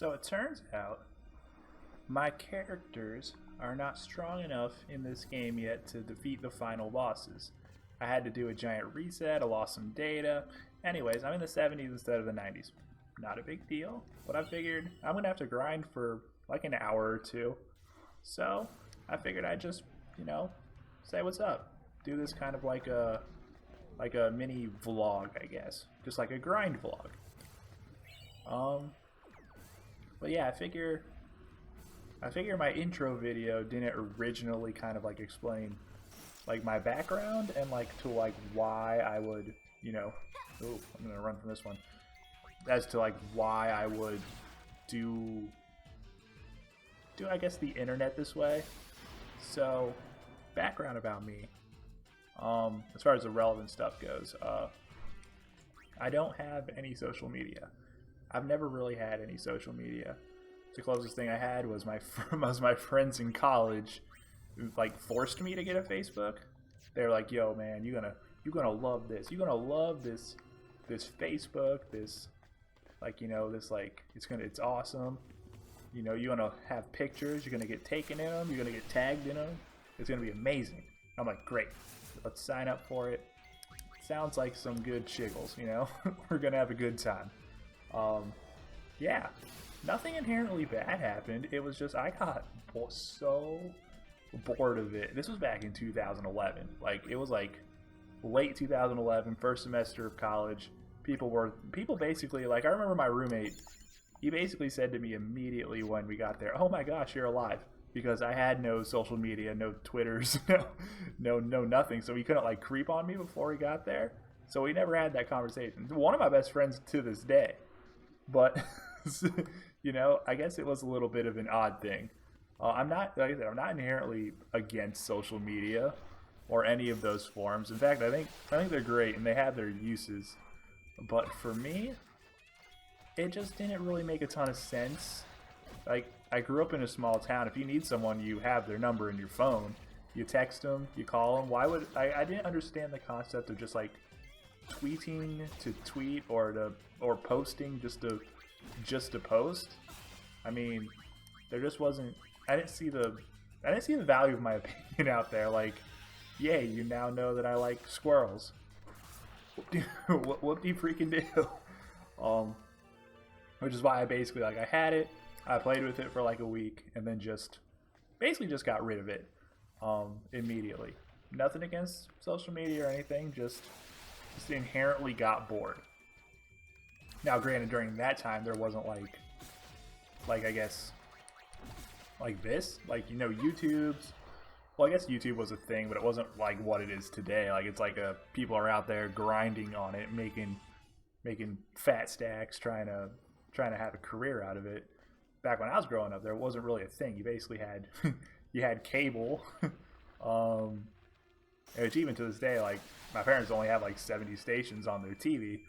So it turns out my characters are not strong enough in this game yet to defeat the final bosses. I had to do a giant reset, I lost some data. Anyways, I'm in the 70s instead of the 90s. Not a big deal, but I figured I'm gonna have to grind for like an hour or two. So I figured I'd just, say what's up. Do this kind of like a mini vlog, I guess. Just like a grind vlog. But yeah, I figure my intro video didn't originally kind of like explain like my background and like to like why I would, ooh, I'm gonna run from this one. As to like why I would do I guess the internet this way. So background about me. As far as the relevant stuff goes, I don't have any social media. I've never really had any social media. The closest thing I had was my friends in college, who, like, forced me to get a Facebook. They were like, "Yo, man, you're gonna love this. You're gonna love this Facebook. This, like, this like it's awesome. You're gonna have pictures. You're gonna get taken in them. You're gonna get tagged in them. It's gonna be amazing." I'm like, "Great, let's sign up for it. Sounds like some good shiggles. We're gonna have a good time." Yeah, nothing inherently bad happened. It was just I got so bored of it. This was back in 2011. Like, it was like late 2011, first semester of college. People basically, like, I remember my roommate. He basically said to me immediately when we got there, "Oh my gosh, you're alive." Because I had no social media, no Twitters, no nothing. So he couldn't like creep on me before he got there. So we never had that conversation. One of my best friends to this day. But, I guess it was a little bit of an odd thing. I'm not, like I said, I'm not inherently against social media or any of those forms. In fact, I think they're great and they have their uses. But for me, it just didn't really make a ton of sense. Like, I grew up in a small town. If you need someone, you have their number in your phone. You text them, you call them. Why would I didn't understand the concept of just like tweeting to tweet or posting just to post. I mean, there just wasn't. I didn't see the value of my opinion out there. Like, yay, you now know that I like squirrels. What do you freaking do? Which is why I basically, like, I had it. I played with it for like a week and then basically just got rid of it immediately. Nothing against social media or anything, just inherently got bored. Now, granted, during that time there wasn't like I guess like this, like YouTube's. Well, I guess YouTube was a thing, but it wasn't like what it is today. Like, it's like people are out there grinding on it, making fat stacks, trying to have a career out of it. Back when I was growing up, there wasn't really a thing. You basically had you had cable, which even to this day, like, my parents only have like 70 stations on their TV.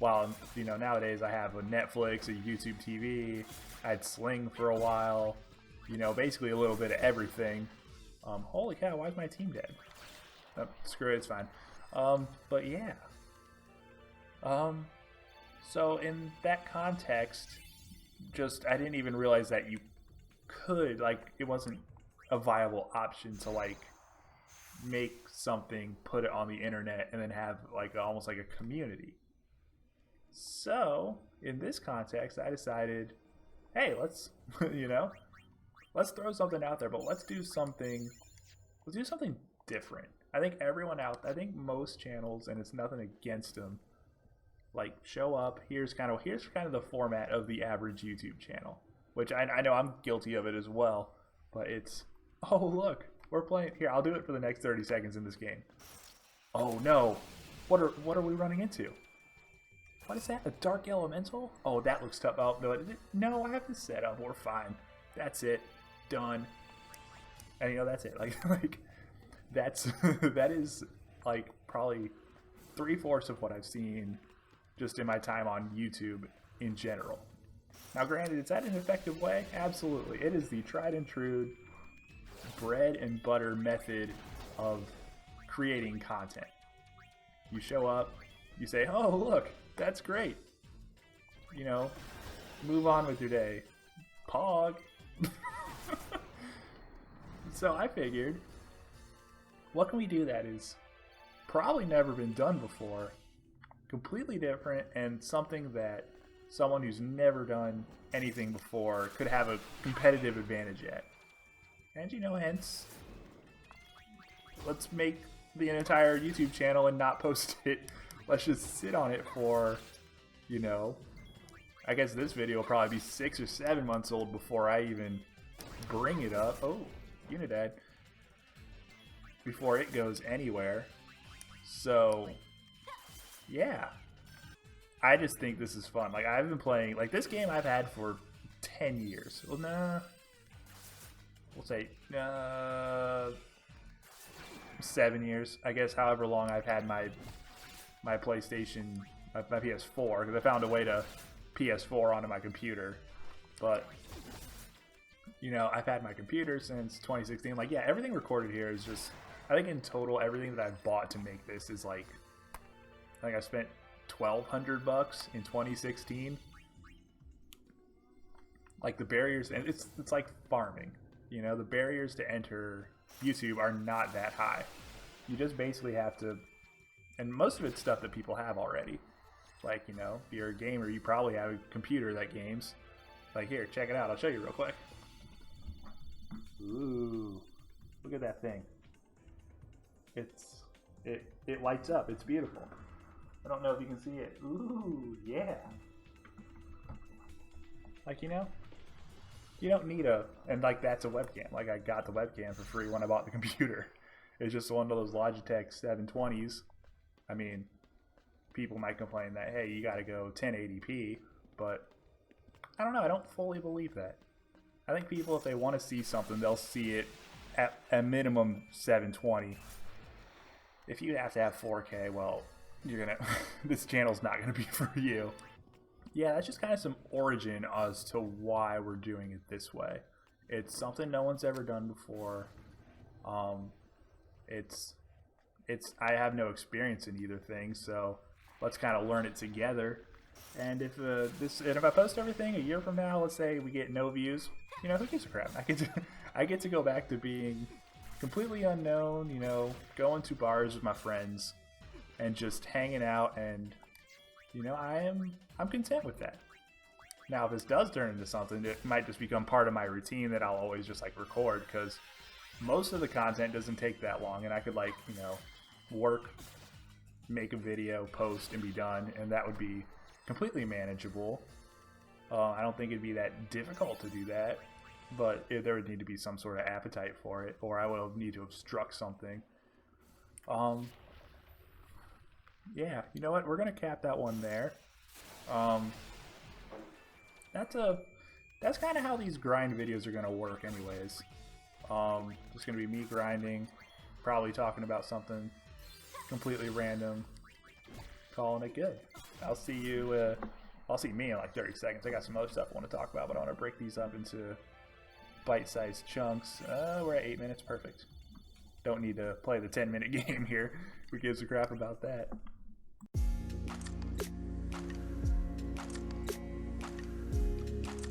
While nowadays I have a Netflix, a YouTube TV. I had Sling for a while. Basically a little bit of everything. Holy cow! Why is my team dead? Oh, screw it, it's fine. But yeah. So in that context, I didn't even realize that you could, like, it wasn't a viable option to like make something, put it on the internet, and then have like almost like a community. So in this context, I decided, hey, let's let's throw something out there, but let's do something different. I think most channels, and it's nothing against them, like, show up. Here's kind of the format of the average YouTube channel, which I know I'm guilty of it as well. But it's, oh look, we're playing here. I'll do it for the next 30 seconds in this game. Oh no, what are we running into? What is that? A dark elemental? Oh, that looks tough. Oh no, I have this set up. We're fine. That's it. Done. And that's it. Like that is like probably 3/4 of what I've seen just in my time on YouTube in general. Now, granted, is that an effective way? Absolutely. It is the tried and true bread and butter method of creating content. You show up, you say, "Oh, look, that's great." Move on with your day. Pog. So I figured, what can we do that is probably never been done before, completely different, and something that someone who's never done anything before could have a competitive advantage at. And you know, hence, let's make the entire YouTube channel and not post it. Let's just sit on it for, you know, I guess this video will probably be 6 or 7 months old before I even bring it up. Oh, Unidad. Before it goes anywhere. So, yeah. I just think this is fun. Like, I've been playing, like, this game I've had for 10 years. Well, nah. We'll say, 7 years. I guess however long I've had my PlayStation, my PS4, because I found a way to PS4 onto my computer. But, you know, I've had my computer since 2016. Like, yeah, everything recorded here is just, I think in total, everything that I've bought to make this is like, I think I spent $1,200 in 2016. Like, the barriers, and it's like farming. You know, the barriers to enter YouTube are not that high. You just basically have to, and most of it's stuff that people have already. Like, you know, if you're a gamer, you probably have a computer that games. Like, here, check it out. I'll show you real quick. Ooh, look at that thing. It lights up. It's beautiful. I don't know if you can see it. Ooh, yeah. Like, you know, you don't need and like, that's a webcam. Like, I got the webcam for free when I bought the computer. It's just one of those Logitech 720s. I mean, people might complain that, hey, you got to go 1080p, but I don't know. I don't fully believe that. I think people, if they want to see something, they'll see it at a minimum 720. If you have to have 4K, well, you're gonna this channel's not gonna be for you. Yeah, that's just kind of some origin as to why we're doing it this way. It's something no one's ever done before. I have no experience in either thing, so let's kind of learn it together. And if I post everything a year from now, let's say we get no views, you know, who gives a crap? I get to go back to being completely unknown, you know, going to bars with my friends and just hanging out, and you know, I'm content with that. Now, if this does turn into something, it might just become part of my routine that I'll always just like record, because most of the content doesn't take that long, and I could, like, you know, work, make a video, post, and be done, and that would be completely manageable. I don't think it'd be that difficult to do that, but there would need to be some sort of appetite for it, or I would need to obstruct something. Yeah, you know what? We're gonna cap that one there. That's kind of how these grind videos are gonna work, anyways. Just gonna be me grinding, probably talking about something completely random, calling it good. I'll see you. I'll see me in like 30 seconds. I got some other stuff I want to talk about, but I want to break these up into bite-sized chunks. We're at 8 minutes, perfect. Don't need to play the 10-minute game here. Who gives a crap about that?